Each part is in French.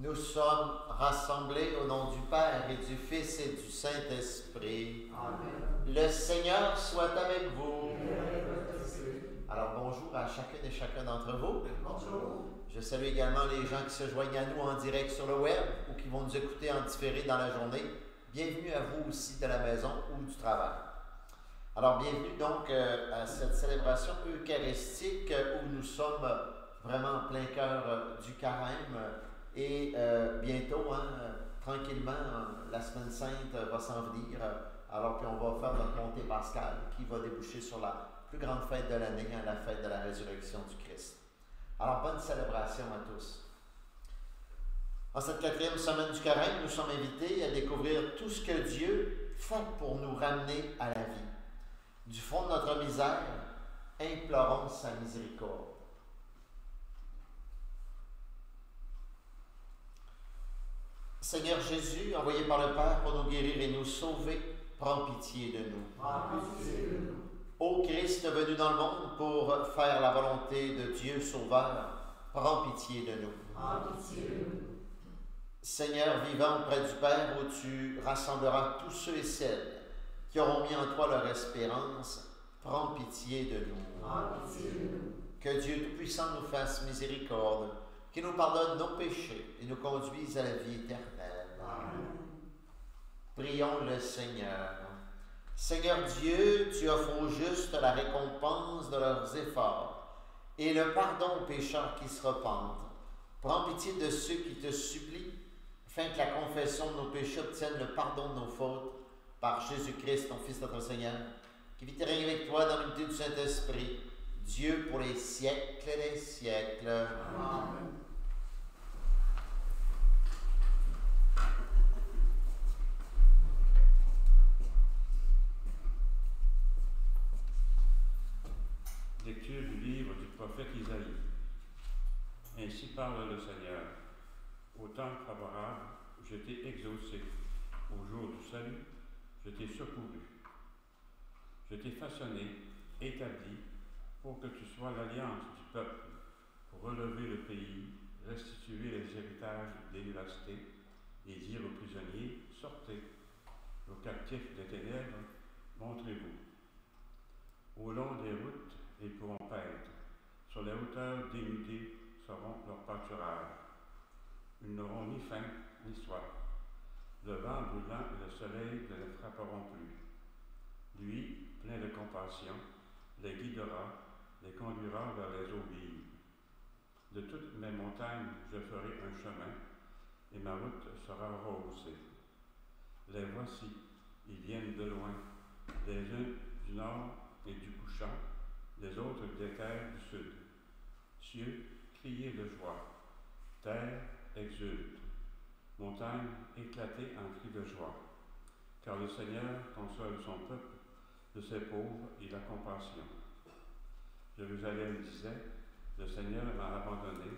Nous sommes rassemblés au nom du Père et du Fils et du Saint-Esprit. Amen. Le Seigneur soit avec vous. Alors bonjour à chacune et chacun d'entre vous. Bonjour. Je salue également les gens qui se joignent à nous en direct sur le web ou qui vont nous écouter en différé dans la journée. Bienvenue à vous aussi de la maison ou du travail. Alors bienvenue donc à cette célébration eucharistique où nous sommes vraiment en plein cœur du carême et bientôt, tranquillement, la semaine sainte va s'en venir. Alors puis on va faire notre montée pascale qui va déboucher sur la plus grande fête de l'année, la fête de la résurrection du Christ. Alors bonne célébration à tous. En cette 4e semaine du carême, nous sommes invités à découvrir tout ce que Dieu fait pour nous ramener à la vie. Du fond de notre misère, implorons sa miséricorde. Seigneur Jésus, envoyé par le Père pour nous guérir et nous sauver, prends pitié de nous. Prends pitié de nous. Ô Christ venu dans le monde pour faire la volonté de Dieu Sauveur, prends pitié de nous. Prends pitié de nous. Seigneur vivant auprès du Père, où tu rassembleras tous ceux et celles qui auront mis en toi leur espérance, prends pitié de nous. Prends pitié de nous. Que Dieu Tout-Puissant nous fasse miséricorde, qu'il nous pardonne nos péchés et nous conduise à la vie éternelle. Amen. Prions le Seigneur. Seigneur Dieu, tu offres aux justes la récompense de leurs efforts et le pardon aux pécheurs qui se repentent. Prends pitié de ceux qui te supplient, afin que la confession de nos péchés obtienne le pardon de nos fautes par Jésus-Christ, ton Fils, notre Seigneur, qui vit et règne avec toi dans l'unité du Saint-Esprit, Dieu pour les siècles des siècles. Amen. Lecture du livre du prophète Isaïe. Ainsi parle le Seigneur. Au temps favorable, je t'ai exaucé. Au jour du salut, je t'ai secouru. Je t'ai façonné, établi, pour que tu sois l'alliance du peuple, pour relever le pays, restituer les héritages des dévastés, et dire aux prisonniers, sortez, aux captifs des ténèbres, montrez-vous. Au long des routes, ils pourront paître. Sur les hauteurs dénudées seront leurs pâturages. Ils n'auront ni faim ni soif. Le vent brûlant et le soleil ne les frapperont plus. Lui, plein de compassion, les guidera, les conduira vers les eaux vives. De toutes mes montagnes, je ferai un chemin, et ma route sera rehaussée. Les voici, ils viennent de loin, les uns du nord et du couchant, les autres des terres du sud. Cieux, criez de joie. Terre, exulte. Montagne, éclatez en cris de joie. Car le Seigneur console son peuple, de ses pauvres et la compassion. Jérusalem disait, le Seigneur m'a abandonné,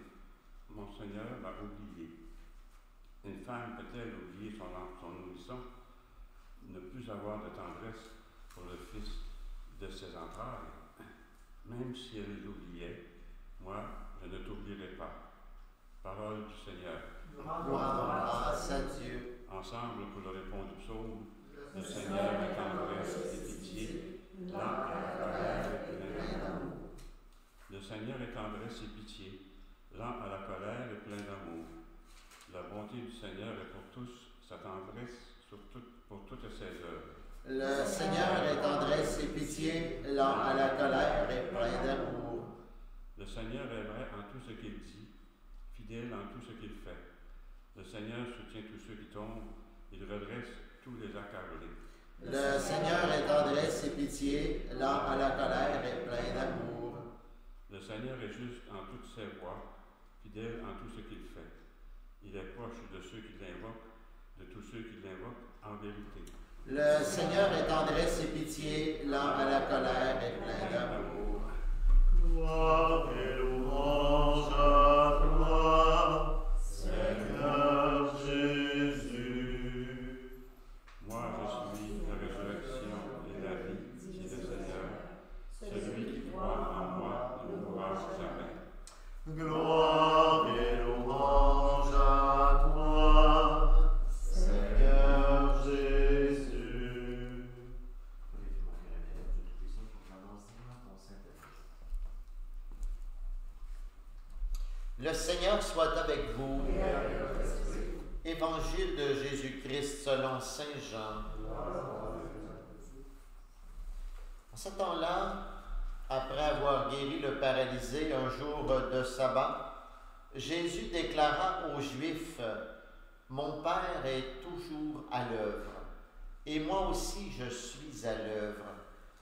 mon Seigneur m'a oublié. Une femme peut-elle oublier son nourrisson, ne plus avoir de tendresse pour le fils de ses entrailles? Même si elle l'oubliait, moi, je ne t'oublierai pas. Parole du Seigneur. Grâce à Dieu. Ensemble, pour le répondre du psaume, le Seigneur est tendresse et pitié, lent à la colère et plein d'amour. Le Seigneur est tendresse et pitié, lent à la colère et plein d'amour. La bonté du Seigneur est pour tous, sa tendresse pour toutes ses œuvres. Le Seigneur est tendresse et pitié, lent à la colère et plein d'amour. Le Seigneur est vrai en tout ce qu'il dit, fidèle en tout ce qu'il fait. Le Seigneur soutient tous ceux qui tombent, il redresse tous les accablés. Le Seigneur est tendresse et pitié, lent à la colère et plein d'amour. Le Seigneur est juste en toutes ses voies, fidèle en tout ce qu'il fait. Il est proche de ceux qui l'invoquent, de tous ceux qui l'invoquent en vérité. Le Seigneur est tendresse et pitié, lent à la colère et plein d'amour. Gloire et louange à toi, Seigneur Jésus. Moi, je suis la résurrection et la vie, dit le Seigneur. Celui qui croit en moi ne mourra jamais. Gloire et louange à Le Seigneur soit avec vous. Et avec votre esprit. Évangile de Jésus-Christ selon Saint Jean. En ce temps-là, après avoir guéri le paralysé un jour de sabbat, Jésus déclara aux Juifs: « Mon Père est toujours à l'œuvre, et moi aussi je suis à l'œuvre. »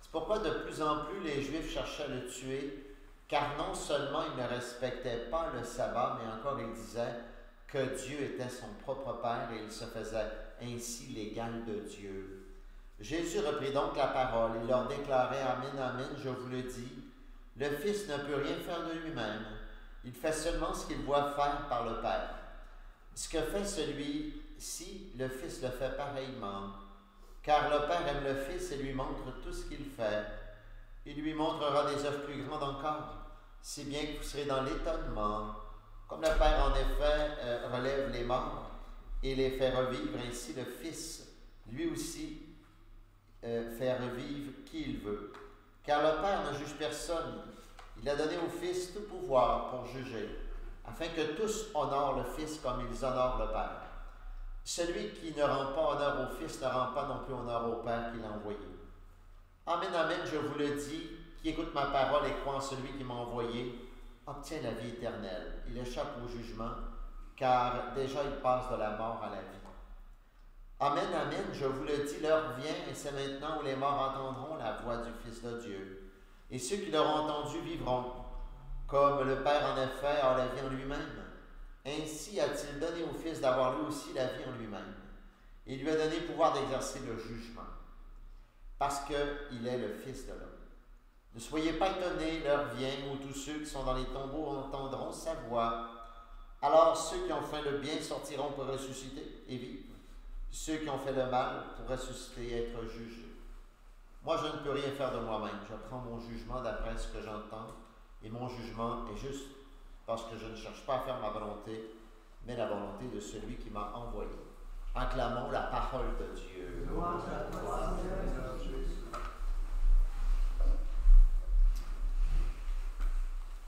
C'est pourquoi de plus en plus les Juifs cherchaient à le tuer, car non seulement il ne respectait pas le sabbat, mais encore il disait que Dieu était son propre Père et il se faisait ainsi l'égal de Dieu. Jésus reprit donc la parole et leur déclarait: « Amen, amen, je vous le dis, le Fils ne peut rien faire de lui-même. Il fait seulement ce qu'il voit faire par le Père. Ce que fait celui-ci, le Fils le fait pareillement. Car le Père aime le Fils et lui montre tout ce qu'il fait. Il lui montrera des œuvres plus grandes encore, si bien que vous serez dans l'étonnement. Comme le Père en effet relève les morts et les fait revivre, ainsi le Fils, lui aussi, fait revivre qui il veut. Car le Père ne juge personne. Il a donné au Fils tout pouvoir pour juger, afin que tous honorent le Fils comme ils honorent le Père. Celui qui ne rend pas honneur au Fils ne rend pas non plus honneur au Père qui l'a envoyé. Amen, amen, je vous le dis, qui écoute ma parole et croit en celui qui m'a envoyé, obtient la vie éternelle. Il échappe au jugement, car déjà il passe de la mort à la vie. Amen, amen, je vous le dis, l'heure vient, et c'est maintenant où les morts entendront la voix du Fils de Dieu. Et ceux qui l'auront entendu vivront, comme le Père en effet a la vie en lui-même. Ainsi a-t-il donné au Fils d'avoir lui aussi la vie en lui-même. Il lui a donné le pouvoir d'exercer le jugement, parce qu'il est le Fils de l'homme. Ne soyez pas étonnés, l'heure vient où tous ceux qui sont dans les tombeaux entendront sa voix. Alors ceux qui ont fait le bien sortiront pour ressusciter et vivre. Ceux qui ont fait le mal pour ressusciter et être jugés. Moi, je ne peux rien faire de moi-même. Je prends mon jugement d'après ce que j'entends, et mon jugement est juste parce que je ne cherche pas à faire ma volonté, mais la volonté de celui qui m'a envoyé. Acclamons la parole de Dieu. Louange à toi, Seigneur Jésus.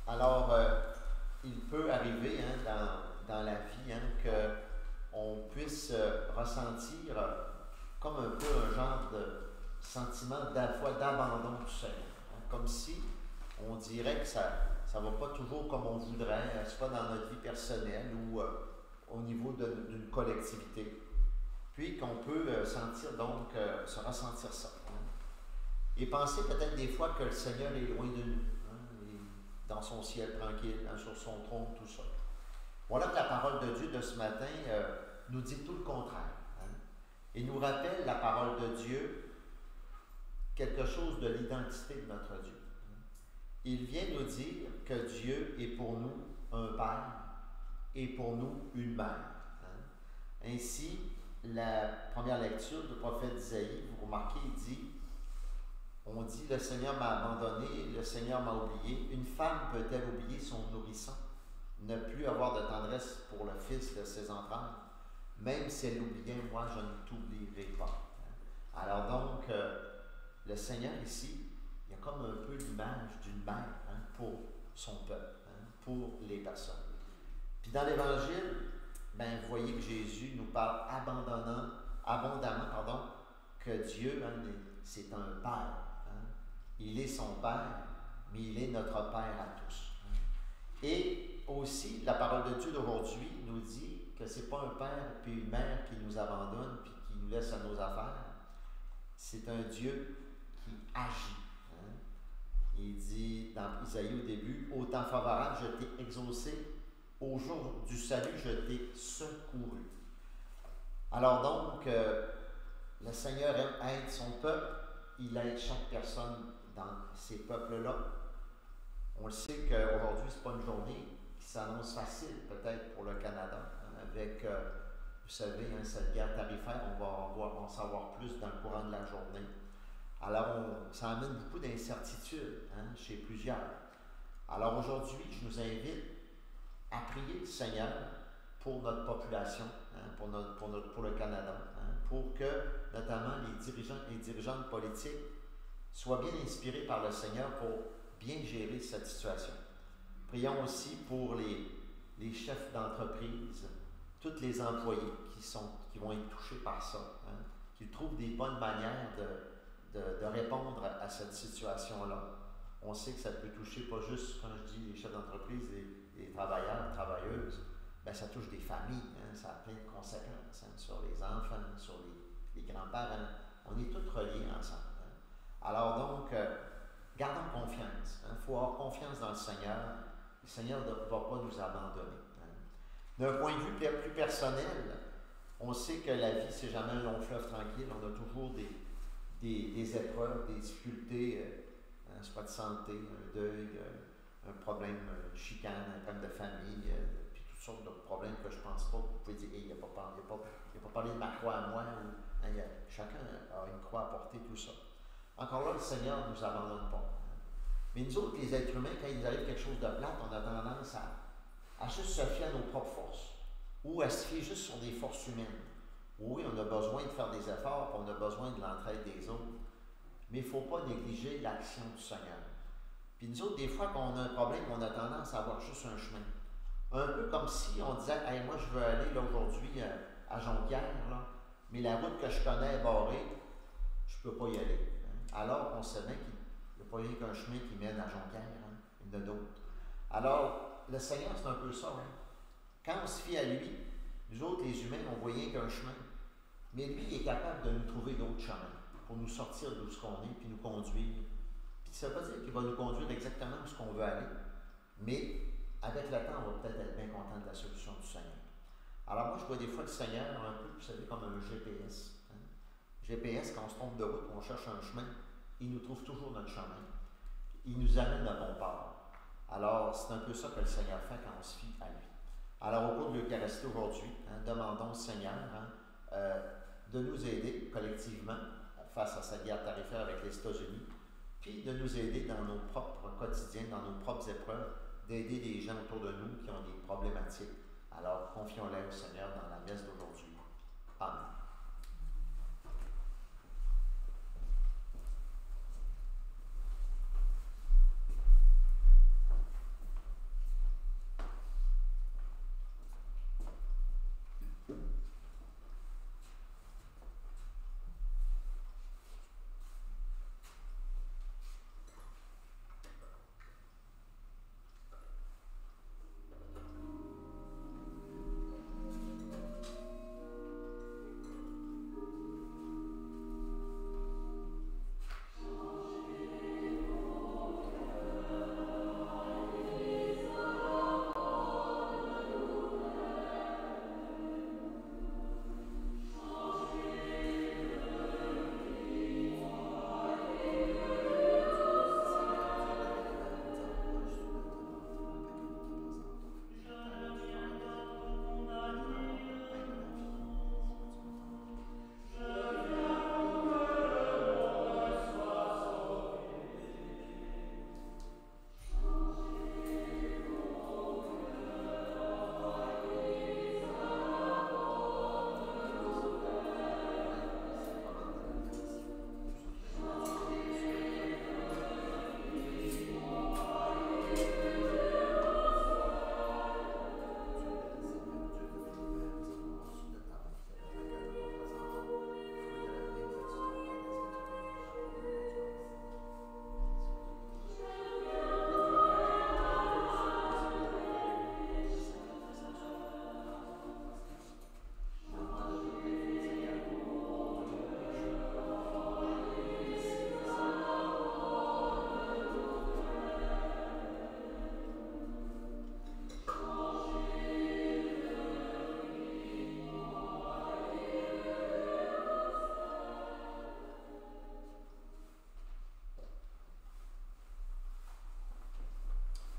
Alors, il peut arriver dans la vie qu'on puisse ressentir comme un peu un genre de sentiment d'abandon du Seigneur. Comme si on dirait que ça ne va pas toujours comme on voudrait, soit dans notre vie personnelle ou au niveau d'une collectivité. Puis qu'on peut sentir donc, se ressentir ça. Et penser peut-être des fois que le Seigneur est loin de nous, dans son ciel tranquille, sur son trône, tout ça. Voilà que la parole de Dieu de ce matin nous dit tout le contraire. Et nous rappelle la parole de Dieu quelque chose de l'identité de notre Dieu. Il vient nous dire que Dieu est pour nous un Père et pour nous une mère. Ainsi, la première lecture du prophète Isaïe, vous remarquez, il dit, on dit, le Seigneur m'a abandonné, le Seigneur m'a oublié. Une femme peut-elle oublier son nourrisson, ne plus avoir de tendresse pour le fils de ses entrailles? Même si elle l'oubliait, moi je ne t'oublierai pas. Alors donc, le Seigneur ici, il y a comme un peu l'image d'une mère pour son peuple, pour les personnes. Puis dans l'Évangile, vous voyez que Jésus nous parle abondamment, que Dieu, c'est un Père. Il est son Père, mais il est notre Père à tous. Et aussi, la parole de Dieu d'aujourd'hui nous dit que ce n'est pas un père puis une mère qui nous abandonne puis qui nous laisse à nos affaires. C'est un Dieu qui agit. Il dit dans Isaïe au début, « Au temps favorable, je t'ai exaucé. Au jour du salut, je t'ai secouru. » Alors donc, le Seigneur aide son peuple. Il aide chaque personne dans ces peuples-là. On le sait qu'aujourd'hui, ce n'est pas une journée qui s'annonce facile, peut-être pour le Canada, avec, vous savez, cette guerre tarifaire, on va en savoir plus dans le courant de la journée. Alors, ça amène beaucoup d'incertitudes chez plusieurs. Alors aujourd'hui, je nous invite à prier le Seigneur pour notre population, pour le Canada, pour que, notamment, les dirigeants politiques soient bien inspirés par le Seigneur pour bien gérer cette situation. Prions aussi pour les les chefs d'entreprise, tous les employés qui vont être touchés par ça, hein, qu'ils trouvent des bonnes manières de répondre à cette situation-là. On sait que ça peut toucher pas juste, quand je dis les chefs d'entreprise, les travailleurs, travailleuses, ben ça touche des familles, hein, ça a plein de conséquences hein, sur les enfants, sur les grands-parents. On est tous reliés ensemble. Hein. Alors donc, gardons confiance. Il faut avoir confiance dans le Seigneur. Le Seigneur ne va pas nous abandonner. Hein. D'un point de vue plus personnel, on sait que la vie, c'est jamais un long fleuve tranquille. On a toujours des épreuves, des difficultés, soit de santé, un deuil, un problème, une chicane, un problème de famille, puis toutes sortes de problèmes que je pense pas que vous pouvez dire, hey, il n'a pas parlé de ma croix à moi. Ou, hein, chacun a une croix à porter, tout ça. Encore là, le Seigneur ne nous abandonne pas. Mais nous autres, les êtres humains, quand il nous arrive quelque chose de plate, on a tendance à juste se fier à nos propres forces ou à se fier juste sur des forces humaines. Oui, on a besoin de faire des efforts, on a besoin de l'entraide des autres, mais il ne faut pas négliger l'action du Seigneur. Puis nous autres, des fois, quand on a un problème, on a tendance à avoir juste un chemin. Un peu comme si on disait, hey, moi, je veux aller là aujourd'hui à Jonquière, là, mais la route que je connais est barrée, je ne peux pas y aller. Hein. Alors qu'on sait bien qu'il n'y a pas rien qu'un chemin qui mène à Jonquière, hein. Il y en a d'autres. Alors, le Seigneur, c'est un peu ça. Hein. Quand on se fie à lui, nous autres, les humains, on voit rien qu'un chemin. Mais lui, il est capable de nous trouver d'autres chemins pour nous sortir d'où ce qu'on est, puis nous conduire. Puis ça ne veut pas dire qu'il va nous conduire exactement où ce qu'on veut aller, mais avec le temps, on va peut-être être bien content de la solution du Seigneur. Alors moi, je vois des fois le Seigneur un peu, vous savez, comme un GPS. Hein? GPS, quand on se trompe de route, on cherche un chemin, il nous trouve toujours notre chemin. Il nous amène à bon port. Alors, c'est un peu ça que le Seigneur fait quand on se fie à lui. Alors, au cours de l'Eucharistie aujourd'hui, hein, demandons au Seigneur hein, de nous aider collectivement face à cette guerre tarifaire avec les États-Unis, puis de nous aider dans nos propres quotidiens, dans nos propres épreuves, d'aider les gens autour de nous qui ont des problématiques. Alors, confions-les au Seigneur dans la messe d'aujourd'hui. Amen.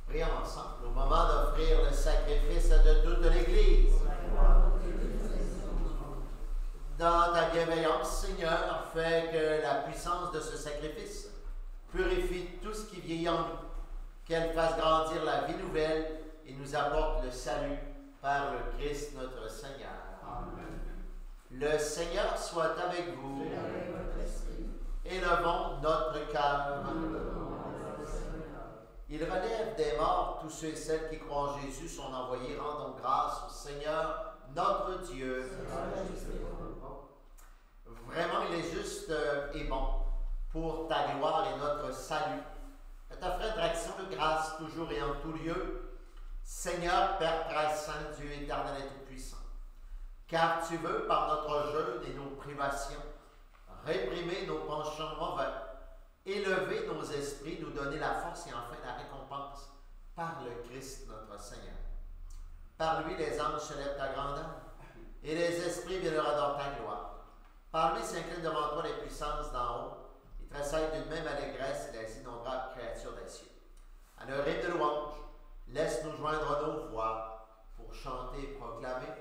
Prions ensemble au moment d'offrir le sacrifice de toute l'Église. Dans ta bienveillance, Seigneur, fais que la puissance de ce sacrifice purifie tout ce qui vieillit en nous, qu'elle fasse grandir la vie nouvelle et nous apporte le salut par le Christ notre Seigneur. Amen. Le Seigneur soit avec vous. Élevons notre cœur. Il relève des morts tous ceux et celles qui croient en Jésus, son envoyé. Rendons grâce au Seigneur, notre Dieu. Vraiment, il est juste et bon pour ta gloire et notre salut. Je t'offre une action de grâce toujours et en tout lieu. Seigneur, Père très saint, Dieu éternel et tout-puissant, car tu veux, par notre jeûne et nos privations, réprimer nos penchants mauvais, élever nos esprits, nous donner la force et enfin la récompense par le Christ notre Seigneur. Par lui, les anges célèbrent ta grandeur et les esprits viennent adorent ta gloire. Par lui s'inclinent devant toi les puissances d'en haut et tressaillent d'une même allégresse les innombrables créatures des cieux. À leur rythme de louange, laisse-nous joindre nos voix pour chanter et proclamer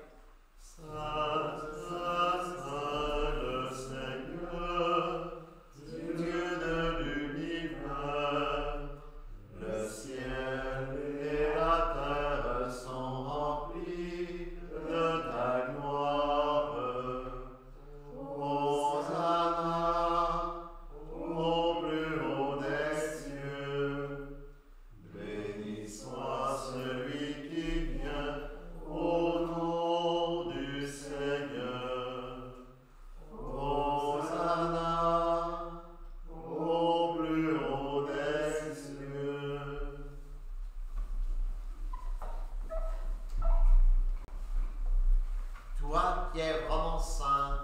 Saint, Saint, Saint, le Seigneur, Dieu de l'univers, le ciel et la terre sont remplis de ta gloire. Hosanna au plus haut des cieux. Béni soit celui qui vient au nom du Seigneur. Hosanna au plus haut des cieux. Toi qui es vraiment saint,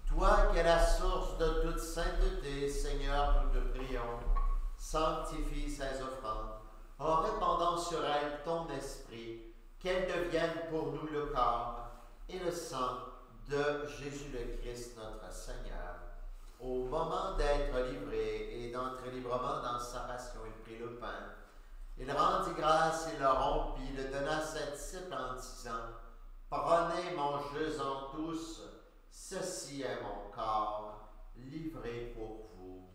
toi qui es la source de toute sainteté, Seigneur, nous te prions, sanctifie ces offrandes, en répandant sur elles ton esprit, qu'elles deviennent pour nous le corps et le sang de Jésus le Christ, notre Seigneur. Au moment d'être livré et d'entrer librement dans sa passion, il prit le pain. Il rendit grâce, il le rompit, le donna à ses disciples en disant, « Prenez, mangez-en tous, ceci est mon corps, livré pour vous. »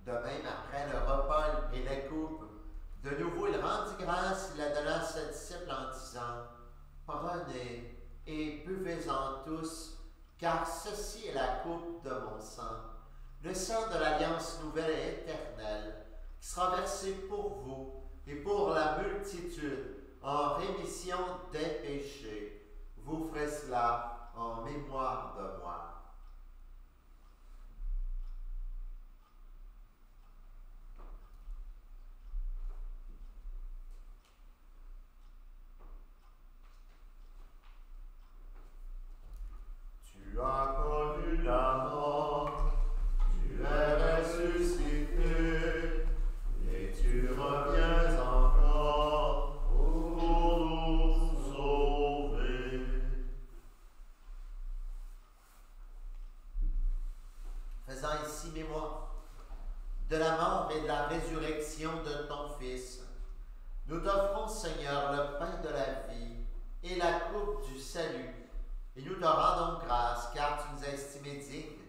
De même, après le repas, il prit la coupe. De nouveau, il rendit grâce, il la donna à ses disciples en disant, « Prenez et buvez-en tous, car ceci est la coupe de mon sang, le sang de l'alliance nouvelle et éternelle, qui sera versé pour vous et pour la multitude en rémission des péchés. Vous ferez cela en mémoire de moi. » Tu as connu la mort, tu es ressuscité, et tu reviens encore pour nous sauver. Faisant ici mémoire de la mort et de la résurrection de ton Fils, nous t'offrons, Seigneur, le pain de la vie et la coupe du salut. Et nous te rendons grâce, car tu nous as estimés dignes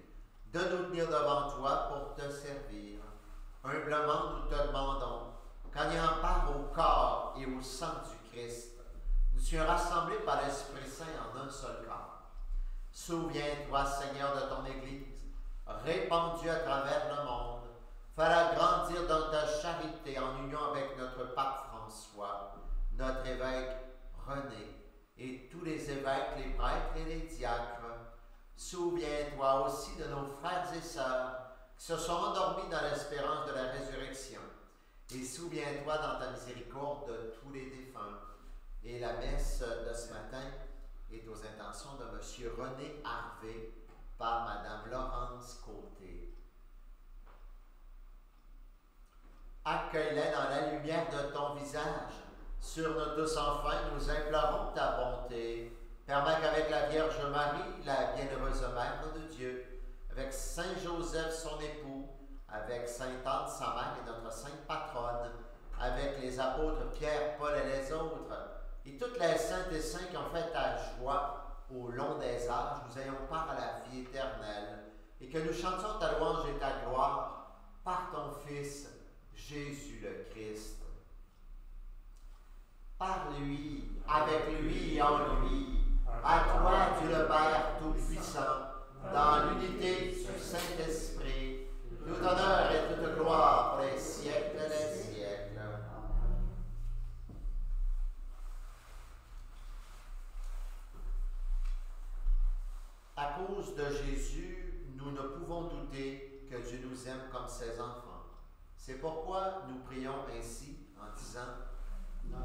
de nous tenir devant toi pour te servir. Humblement, nous te demandons qu'en ayant part au corps et au sang du Christ, nous soyons rassemblés par l'Esprit Saint en un seul corps. Souviens-toi, Seigneur, de ton Église, répandue à travers le monde. Fais-la grandir dans ta charité en union avec notre pape François, notre évêque René, et tous les évêques, les prêtres et les diacres. Souviens-toi aussi de nos frères et sœurs qui se sont endormis dans l'espérance de la résurrection. Et souviens-toi dans ta miséricorde de tous les défunts. Et la messe de ce matin est aux intentions de M. René Harvey par Mme Laurence Côté. Accueille-les dans la lumière de ton visage. Sur nous tous enfin, nous implorons ta bonté. Permets qu'avec la Vierge Marie, la bienheureuse Mère de Dieu, avec Saint Joseph, son époux, avec Sainte Anne, sa mère et notre sainte patronne, avec les apôtres Pierre, Paul et les autres, et toutes les saintes et saints qui ont fait ta joie au long des âges, nous ayons part à la vie éternelle, et que nous chantions ta louange et ta gloire par ton Fils, Jésus le Christ. par lui, avec lui et en lui. À toi, Dieu le Père Tout-Puissant, dans l'unité du Saint-Esprit, tout honneur et toute gloire pour les siècles des siècles. À cause de Jésus, nous ne pouvons douter que Dieu nous aime comme ses enfants. C'est pourquoi nous prions ainsi en disant: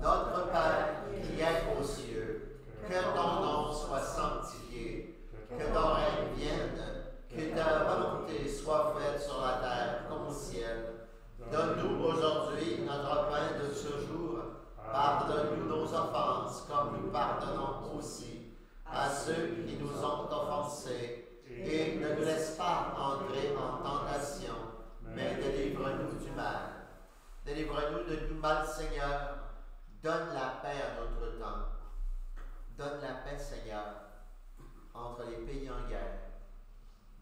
Notre Père qui es aux cieux, que ton nom soit sanctifié, que ton règne vienne, que ta volonté soit faite sur la terre comme au ciel. Donne-nous aujourd'hui notre pain de ce jour. Pardonne-nous nos offenses comme nous pardonnons aussi à ceux qui nous ont offensés. Et ne nous laisse pas entrer en tentation, mais délivre-nous du mal. Délivre-nous de tout mal, Seigneur. Donne la paix à notre temps. Donne la paix, Seigneur, entre les pays en guerre.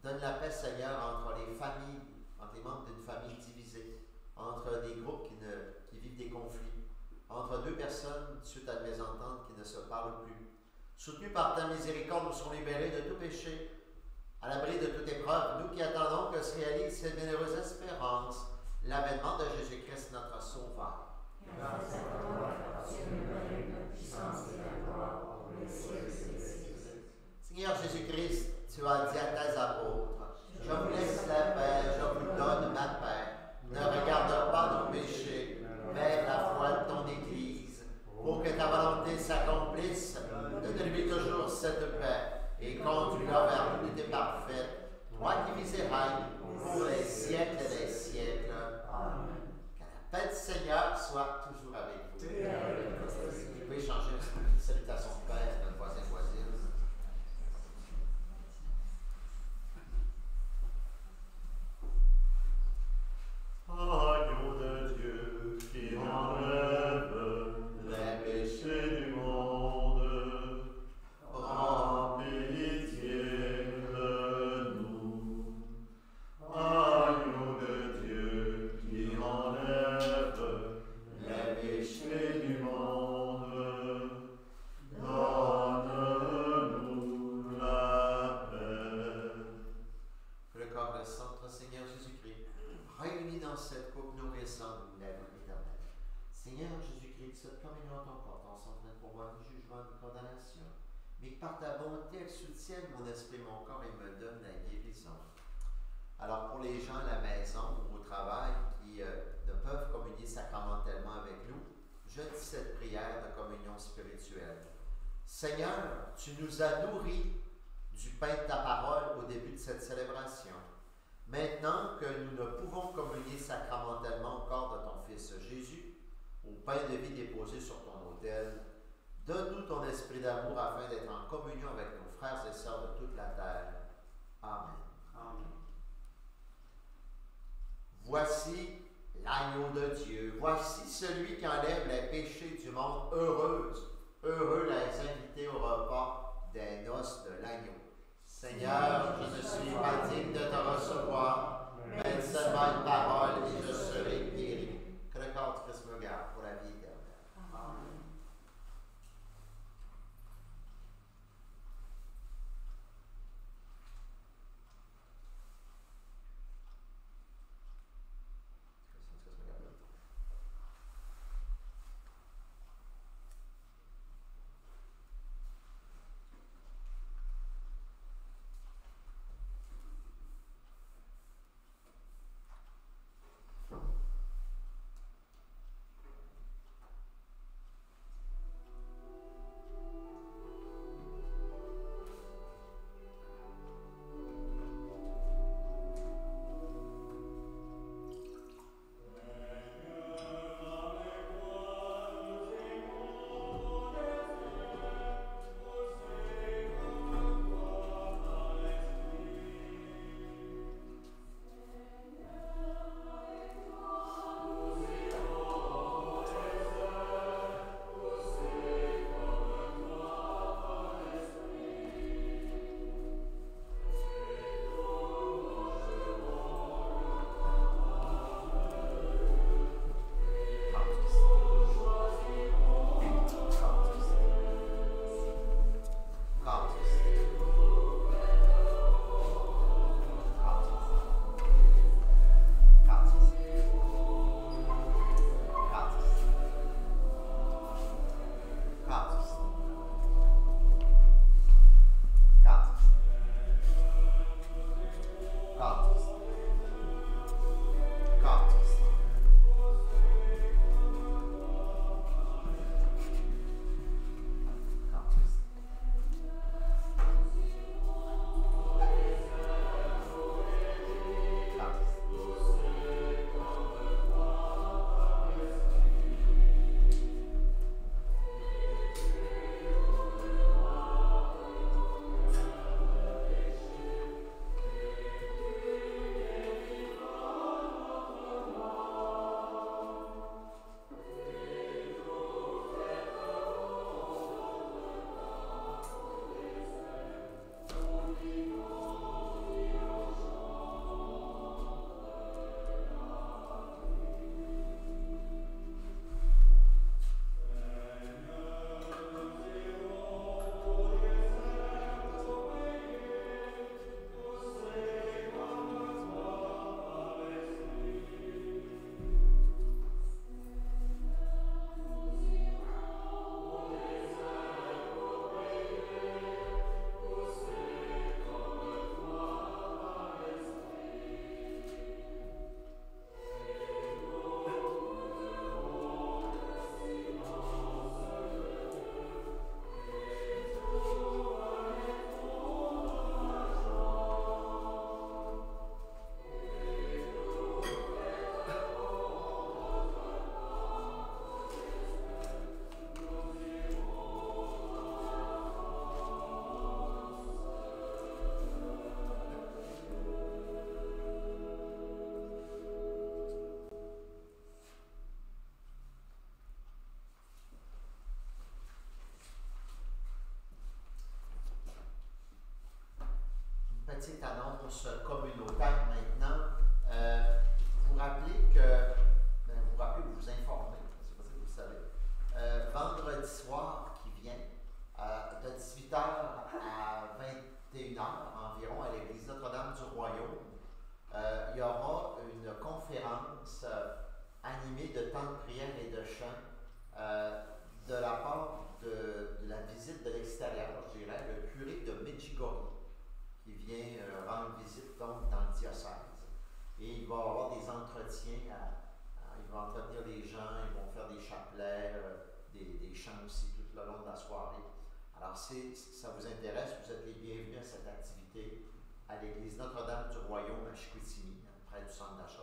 Donne la paix, Seigneur, entre les familles, entre les membres d'une famille divisée, entre des groupes qui vivent des conflits, entre deux personnes, suite à une mésentente, qui ne se parlent plus. Soutenus par ta miséricorde, nous serons libérés de tout péché, à l'abri de toute épreuve, nous qui attendons que se réalise cette généreuse espérance, l'avènement de Jésus-Christ, notre Sauveur. Grâce à toi, Dieu nous règne la puissance et la gloire pour les siècles des siècles. Seigneur Jésus-Christ, tu as dit à tes apôtres: Je vous laisse la paix, je vous donne ma paix. Ne regarde pas nos péchés, mais la foi de ton Église. Pour que ta volonté s'accomplisse, donne-lui toujours cette paix et conduis-la vers l'unité parfaite, toi qui vis et règnes pour les siècles des siècles. Amen. Que la paix du Seigneur soit toujours avec vous. Et avec votre Vous esprit. pouvez échanger une salutation de paix avec notre voisin voisine. Agneau de Dieu qui enlève les péchés du monde, prends pitié de nous. Agneau de Dieu qui enlève les péchés du monde, donne-nous la paix. Que le corps et le sang de notre Seigneur Jésus-Christ, réunis dans cette coupe, nourrissant la vie éternelle. Seigneur Jésus-Christ, cette communion à ton corps, ton sang ne pour moi ni jugement ni condamnation, mais que par ta bonté, elle soutienne mon esprit, mon corps et me donne la guérison. Alors pour les gens à la maison ou au travail qui ne peuvent communier sacramentellement avec nous, je dis cette prière de communion spirituelle. Seigneur, tu nous as nourris du pain de ta parole au début de cette célébration. Maintenant que nous ne pouvons communier sacramentellement au corps de ton Fils Jésus, au pain de vie déposé sur ton autel, donne-nous ton esprit d'amour afin d'être en communion avec nos frères et sœurs de toute la terre. Amen. Amen. Voici l'agneau de Dieu. Voici celui qui enlève les péchés du monde. Heureux les invités au repas des noces de l'agneau. Seigneur, je ne suis pas digne de te recevoir, mais seulement une parole et je serai guéri. Que le corps du Christ me garde pour la vie éternelle. Amen. Christ me garde. petite annonce communautaire maintenant. Vous rappelez que, vous rappelez ou vous informez, je ne sais pas si vous le savez, vendredi soir qui vient, de 18h à 21h environ à l'église Notre-Dame du Royaume, il y aura une conférence animée de temps de prière et de chant de la part de la visite de l'extérieur, je dirais, le curé de Medjugorje, qui vient rendre visite donc dans le diocèse. Et il va y avoir des entretiens, il va entretenir les gens, ils vont faire des chapelets, des chants aussi tout le long de la soirée. Alors, si ça vous intéresse, vous êtes les bienvenus à cette activité à l'église Notre-Dame du Royaume à Chicoutimi, près du centre d'achat,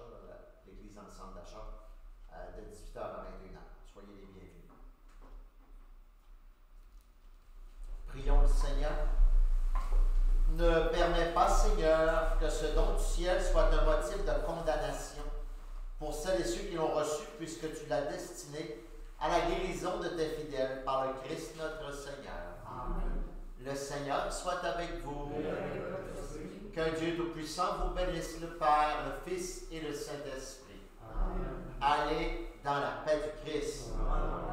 l'église dans le centre d'achat, de 18h à 21h. Soyez les bienvenus. Prions le Seigneur. Ne permets pas, Seigneur, que ce don du ciel soit un motif de condamnation pour celles et ceux qui l'ont reçu, puisque tu l'as destiné à la guérison de tes fidèles par le Christ notre Seigneur. Amen. Le Seigneur soit avec vous. Et avec votre esprit. Qu'un Dieu Tout-Puissant vous bénisse, le Père, le Fils et le Saint-Esprit. Amen. Allez dans la paix du Christ. Amen.